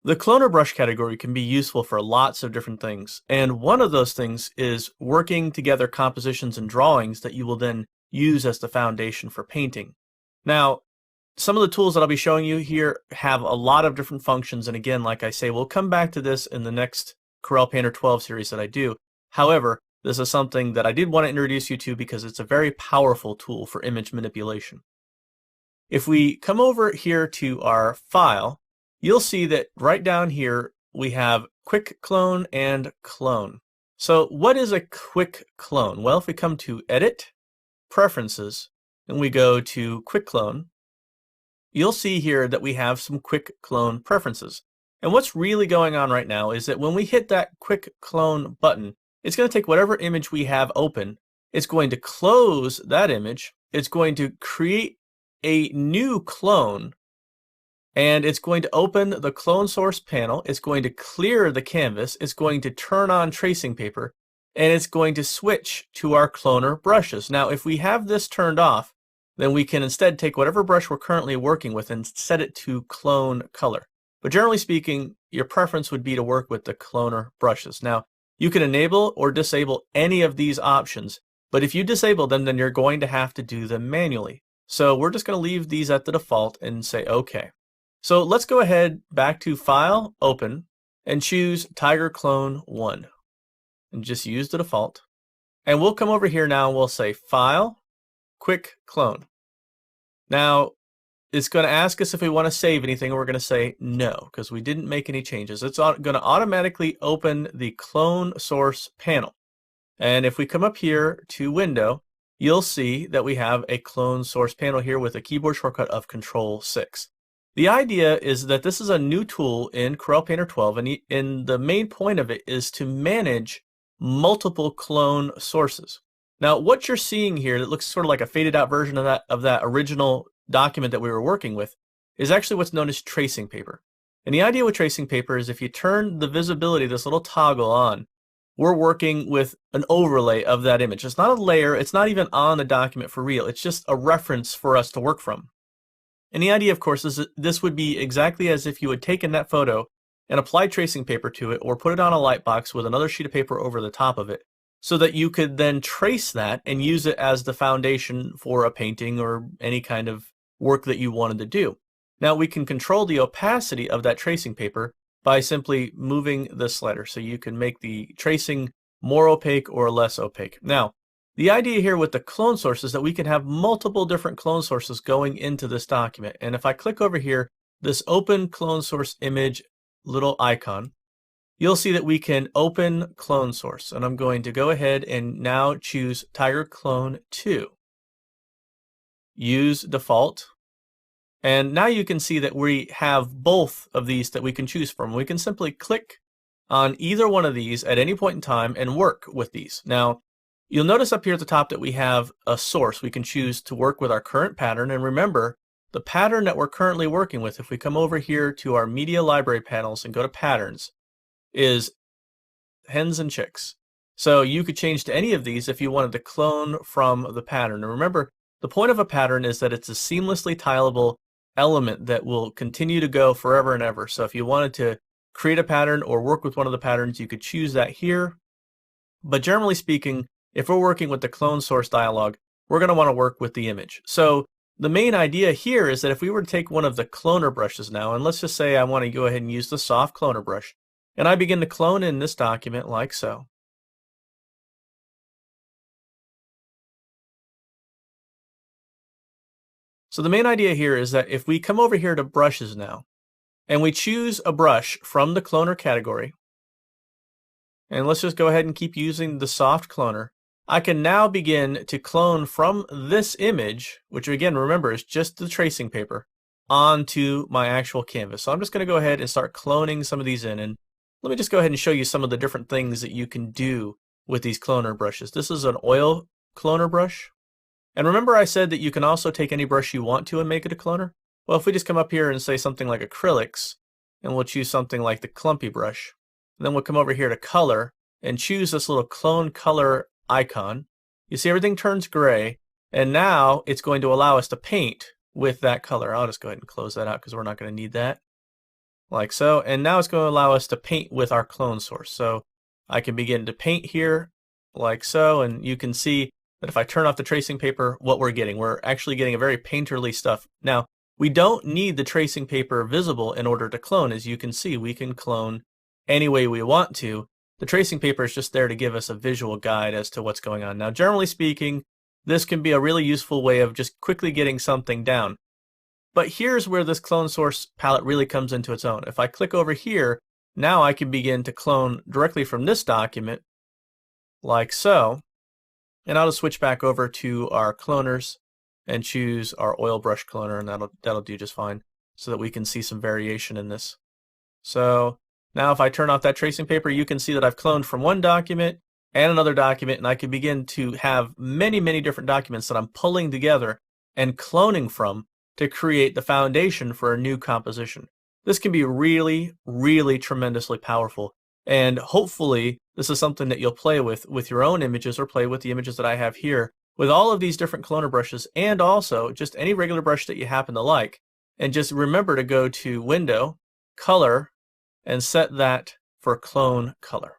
The cloner brush category can be useful for lots of different things, and one of those things is working together compositions and drawings that you will then use as the foundation for painting. Now, some of the tools that I'll be showing you here have a lot of different functions, and again, like I say, we'll come back to this in the next Coreal Painter 12 series that I do. However, this is something that I did want to introduce you to because it's a very powerful tool for image manipulation. If we come over here to our file, you'll see that right down here we have quick clone and clone. So what is a quick clone? Well, if we come to Edit, Preferences, and we go to Quick Clone, you'll see here that we have some quick clone preferences. And what's really going on right now is that when we hit that quick clone button, it's going to take whatever image we have open, it's going to close that image, it's going to create a new clone, and it's going to open the clone source panel, it's going to clear the canvas, it's going to turn on tracing paper, and it's going to switch to our cloner brushes. Now, if we have this turned off, then we can instead take whatever brush we're currently working with and set it to clone color. But generally speaking, your preference would be to work with the cloner brushes. Now, you can enable or disable any of these options, but if you disable them, then you're going to have to do them manually. So we're just going to leave these at the default and say OK. So let's go ahead back to File, Open, and choose Tiger Clone 1. And just use the default. And we'll come over here now and we'll say File, Quick Clone. Now, it's going to ask us if we want to save anything, and we're going to say no, because we didn't make any changes. It's going to automatically open the clone source panel. And if we come up here to Window, you'll see that we have a clone source panel here with a keyboard shortcut of Control-6. The idea is that this is a new tool in Coreal Painter 12, and the main point of it is to manage multiple clone sources. Now, what you're seeing here that looks sort of like a faded out version of that original document that we were working with is actually what's known as tracing paper. And the idea with tracing paper is if you turn the visibility, this little toggle on, we're working with an overlay of that image. It's not a layer, it's not even on the document for real, it's just a reference for us to work from. And the idea, of course, is that this would be exactly as if you had taken that photo and applied tracing paper to it, or put it on a light box with another sheet of paper over the top of it, so that you could then trace that and use it as the foundation for a painting or any kind of work that you wanted to do. Now, we can control the opacity of that tracing paper by simply moving the slider, so you can make the tracing more opaque or less opaque. Now, the idea here with the clone source is that we can have multiple different clone sources going into this document. And if I click over here, this Open Clone Source Image little icon, you'll see that we can open clone source. And I'm going to go ahead and now choose Tiger Clone 2. Use default. And now you can see that we have both of these that we can choose from. We can simply click on either one of these at any point in time and work with these. Now, you'll notice up here at the top that we have a source. We can choose to work with our current pattern. And remember, the pattern that we're currently working with, if we come over here to our Media Library panels and go to Patterns, is hens and chicks. So you could change to any of these if you wanted to clone from the pattern. And remember, the point of a pattern is that it's a seamlessly tileable element that will continue to go forever and ever. So if you wanted to create a pattern or work with one of the patterns, you could choose that here. But generally speaking, if we're working with the clone source dialog, we're going to want to work with the image. So the main idea here is that if we were to take one of the cloner brushes now, and let's just say I want to go ahead and use the soft cloner brush, and I begin to clone in this document like so. So the main idea here is that if we come over here to brushes now, and we choose a brush from the cloner category, and let's just go ahead and keep using the soft cloner, I can now begin to clone from this image, which again, remember, is just the tracing paper, onto my actual canvas. So I'm just going to go ahead and start cloning some of these in. And let me just go ahead and show you some of the different things that you can do with these cloner brushes. This is an oil cloner brush. And remember I said that you can also take any brush you want to and make it a cloner? Well, if we just come up here and say something like acrylics, and we'll choose something like the clumpy brush, and then we'll come over here to color and choose this little clone color icon. You see everything turns gray, and now it's going to allow us to paint with that color. I'll just go ahead and close that out because we're not going to need that. like so. And now it's going to allow us to paint with our clone source. So I can begin to paint here like so, and you can see that if I turn off the tracing paper, what we're getting. We're actually getting a very painterly stuff. Now, we don't need the tracing paper visible in order to clone. As you can see, we can clone any way we want to. The tracing paper is just there to give us a visual guide as to what's going on. Now, generally speaking, this can be a really useful way of just quickly getting something down. But here's where this clone source palette really comes into its own. If I click over here, now I can begin to clone directly from this document, like so. And I'll just switch back over to our cloners and choose our oil brush cloner, and that'll do just fine, so that we can see some variation in this. So now if I turn off that tracing paper, you can see that I've cloned from one document and another document, and I can begin to have many, many different documents that I'm pulling together and cloning from to create the foundation for a new composition. This can be really, really tremendously powerful. And hopefully this is something that you'll play with your own images, or play with the images that I have here, with all of these different cloner brushes, and also just any regular brush that you happen to like. And just remember to go to Window, Color, and set that for Clone Color.